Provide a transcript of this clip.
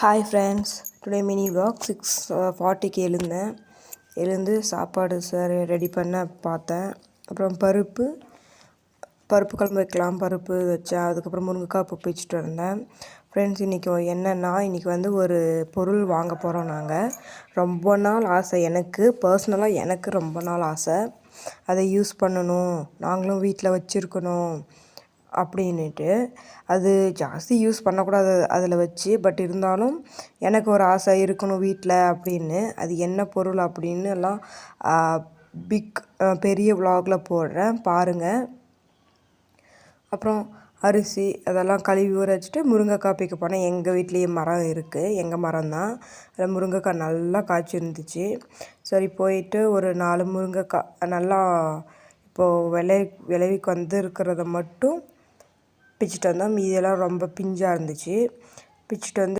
Hi friends, today mini vlog 6:40க்கு எழுந்து சாப்பாடு ready பண்ண பார்த்தேன். அப்புறம் பருப்பு குழம்பு வைக்கலாம், பருப்பு வச்சேன். அதுக்கப்புறம் முருங்கைக்காய் பருப்பு வச்சுட்டு வந்தேன். ஃப்ரெண்ட்ஸ், இன்றைக்கி என்னென்னா, இன்றைக்கி ஒரு பொருள் வாங்க போகிறோம். நாங்கள் ரொம்ப நாள் ஆசை, பர்சனலாக எனக்கு ரொம்ப நாள் ஆசை, அதை யூஸ் பண்ணணும், நாங்களும் வீட்டில் வச்சுருக்கணும் அப்படின்ட்டு. அது ஜாஸ்தி யூஸ் பண்ணக்கூடாது அதில் வச்சு, பட் இருந்தாலும் எனக்கு ஒரு ஆசை இருக்கணும் வீட்டில் அப்படின்னு. அது என்ன பொருள் அப்படின்னு எல்லாம் பெரிய விலாகில் போடுறேன், பாருங்கள். அப்புறம் அரிசி அதெல்லாம் கழுவி ஊற வச்சுட்டு முருங்கைக்காய் பிக்க போனேன். எங்கள் வீட்லேயே மரம் இருக்குது, எங்கள் மரம் தான். அதில் முருங்கைக்காய் நல்லா காய்ச்சிருந்துச்சு. சரி, போயிட்டு ஒரு 4 முருங்கைக்காய் நல்லா இப்போது விளைவிக்கு இருக்கிறத மட்டும் பிச்சுட்டு வந்தோம். மீதியெல்லாம் ரொம்ப பிஞ்சாக இருந்துச்சு. பிச்சுட்டு வந்து